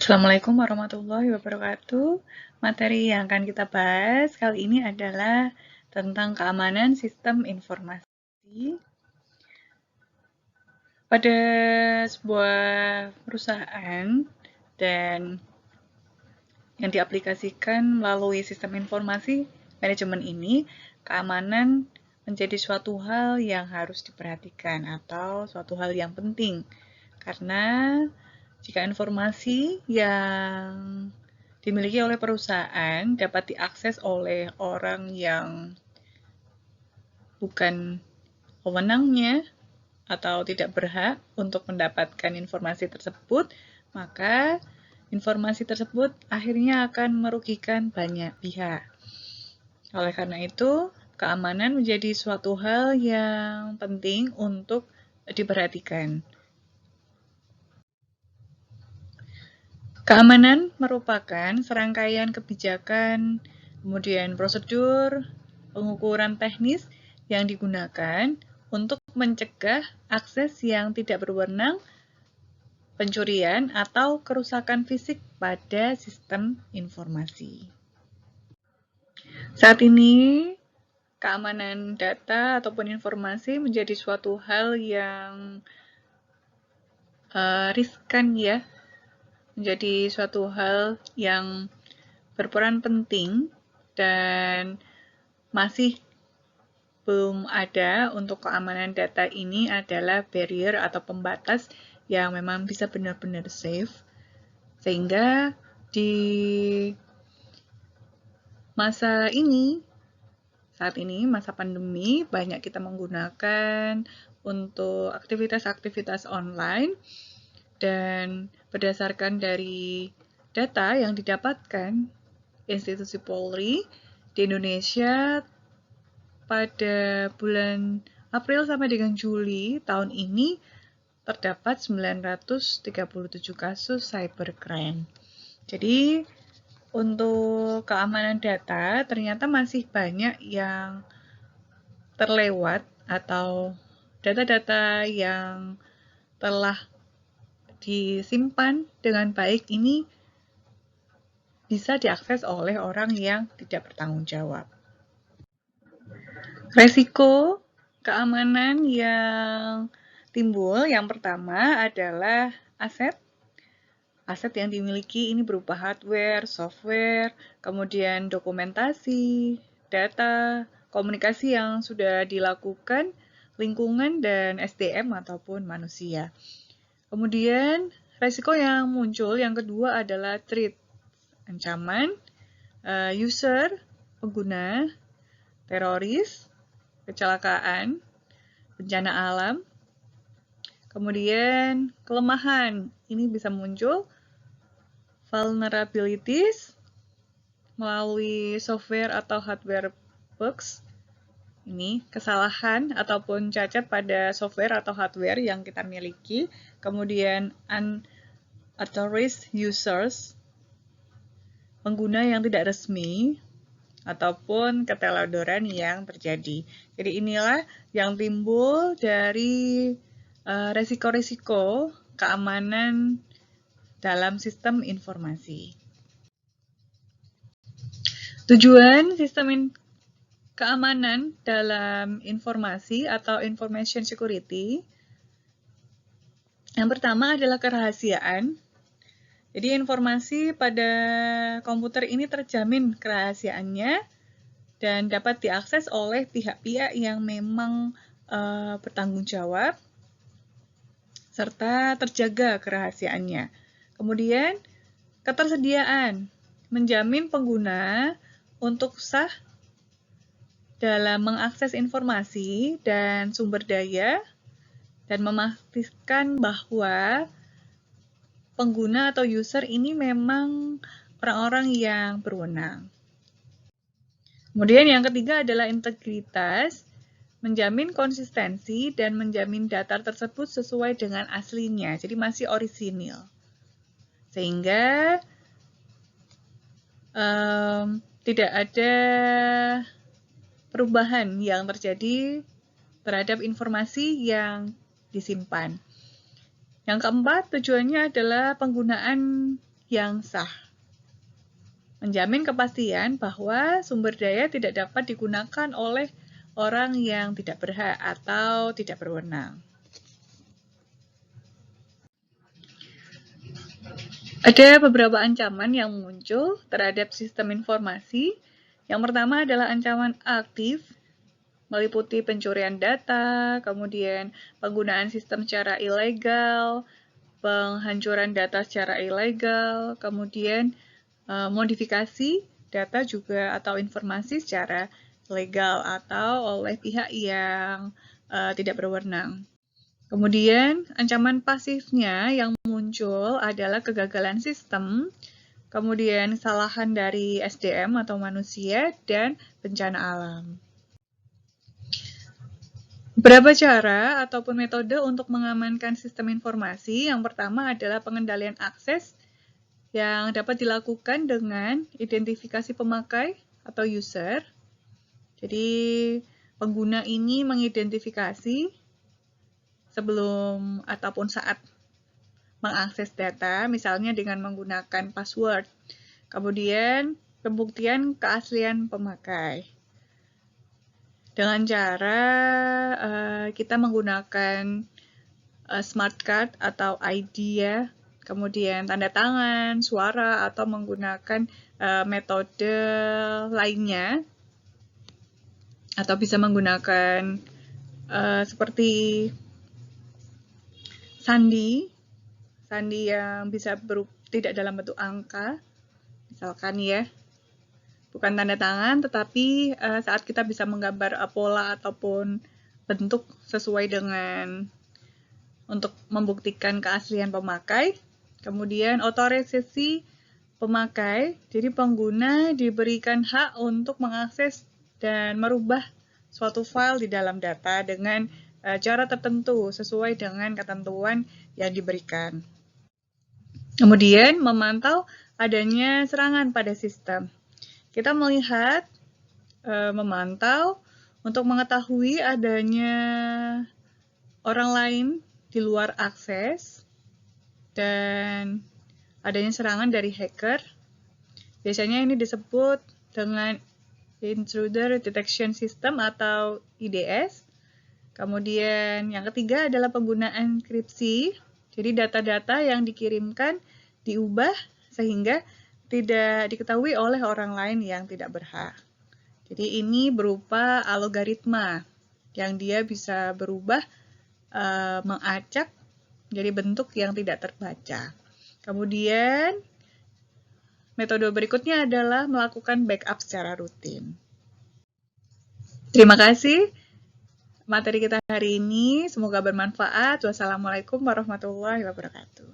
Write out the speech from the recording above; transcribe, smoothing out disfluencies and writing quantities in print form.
Assalamualaikum warahmatullahi wabarakatuh. Materi yang akan kita bahas kali ini adalah tentang keamanan sistem informasi. Pada sebuah perusahaan dan yang diaplikasikan melalui sistem informasi manajemen ini, keamanan menjadi suatu hal yang harus diperhatikan atau suatu hal yang penting. Karena jika informasi yang dimiliki oleh perusahaan dapat diakses oleh orang yang bukan wewenangnya atau tidak berhak untuk mendapatkan informasi tersebut, maka informasi tersebut akhirnya akan merugikan banyak pihak. Oleh karena itu, keamanan menjadi suatu hal yang penting untuk diperhatikan. Keamanan merupakan serangkaian kebijakan, kemudian prosedur, pengukuran teknis yang digunakan untuk mencegah akses yang tidak berwenang, pencurian, atau kerusakan fisik pada sistem informasi. Saat ini, keamanan data ataupun informasi menjadi suatu hal yang riskan ya, menjadi suatu hal yang berperan penting dan masih belum ada untuk keamanan data ini adalah barrier atau pembatas yang memang bisa benar-benar safe, sehingga di masa ini, saat ini masa pandemi, banyak kita menggunakan untuk aktivitas-aktivitas online, dan berdasarkan dari data yang didapatkan institusi Polri di Indonesia pada bulan April sampai dengan Juli tahun ini terdapat 937 kasus cybercrime. Jadi untuk keamanan data ternyata masih banyak yang terlewat atau data-data yang telah disimpan dengan baik ini bisa diakses oleh orang yang tidak bertanggung jawab. Resiko keamanan yang timbul yang pertama adalah aset. Aset yang dimiliki ini berupa hardware, software, kemudian dokumentasi, data, komunikasi yang sudah dilakukan, lingkungan, dan SDM ataupun manusia. Kemudian, resiko yang muncul yang kedua adalah threat, ancaman, user, pengguna, teroris, kecelakaan, bencana alam, kemudian kelemahan. Ini bisa muncul vulnerabilities melalui software atau hardware bugs. Ini kesalahan ataupun cacat pada software atau hardware yang kita miliki. Kemudian unauthorized users, pengguna yang tidak resmi, ataupun keteledoran yang terjadi. Jadi inilah yang timbul dari resiko-resiko keamanan dalam sistem informasi. Tujuan sistem keamanan dalam informasi atau information security yang pertama adalah kerahasiaan. Jadi informasi pada komputer ini terjamin kerahasiaannya dan dapat diakses oleh pihak-pihak yang memang bertanggung jawab serta terjaga kerahasiaannya. Kemudian ketersediaan menjamin pengguna untuk sah dalam mengakses informasi dan sumber daya dan memastikan bahwa pengguna atau user ini memang orang-orang yang berwenang. Kemudian yang ketiga adalah integritas, menjamin konsistensi dan menjamin data tersebut sesuai dengan aslinya, jadi masih orisinil. Sehingga tidak ada perubahan yang terjadi terhadap informasi yang disimpan. Yang keempat, tujuannya adalah penggunaan yang sah. Menjamin kepastian bahwa sumber daya tidak dapat digunakan oleh orang yang tidak berhak atau tidak berwenang. Ada beberapa ancaman yang muncul terhadap sistem informasi. Yang pertama adalah ancaman aktif, meliputi pencurian data, kemudian penggunaan sistem secara ilegal, penghancuran data secara ilegal, kemudian modifikasi data juga atau informasi secara legal atau oleh pihak yang tidak berwenang. Kemudian ancaman pasifnya yang muncul adalah kegagalan sistem, kemudian kesalahan dari SDM atau manusia, dan bencana alam. Beberapa cara ataupun metode untuk mengamankan sistem informasi. Yang pertama adalah pengendalian akses yang dapat dilakukan dengan identifikasi pemakai atau user. Jadi pengguna ini mengidentifikasi sebelum ataupun saat mengakses data, misalnya dengan menggunakan password. Kemudian pembuktian keaslian pemakai. Dengan cara kita menggunakan smart card atau ID ya, kemudian tanda tangan, suara, atau menggunakan metode lainnya, atau bisa menggunakan seperti sandi yang bisa tidak dalam bentuk angka, misalkan ya, bukan tanda tangan, tetapi saat kita bisa menggambar pola ataupun bentuk sesuai dengan untuk membuktikan keaslian pemakai. Kemudian otorisasi pemakai, jadi pengguna diberikan hak untuk mengakses dan merubah suatu file di dalam data dengan cara tertentu sesuai dengan ketentuan yang diberikan. Kemudian memantau adanya serangan pada sistem. Kita melihat, memantau untuk mengetahui adanya orang lain di luar akses dan adanya serangan dari hacker. Biasanya ini disebut dengan Intruder Detection System atau IDS. Kemudian yang ketiga adalah penggunaan enkripsi. Jadi data-data yang dikirimkan diubah sehingga tidak diketahui oleh orang lain yang tidak berhak. Jadi ini berupa algoritma yang dia bisa berubah mengacak jadi bentuk yang tidak terbaca. Kemudian metode berikutnya adalah melakukan backup secara rutin. Terima kasih. Materi kita hari ini semoga bermanfaat. Wassalamualaikum warahmatullahi wabarakatuh.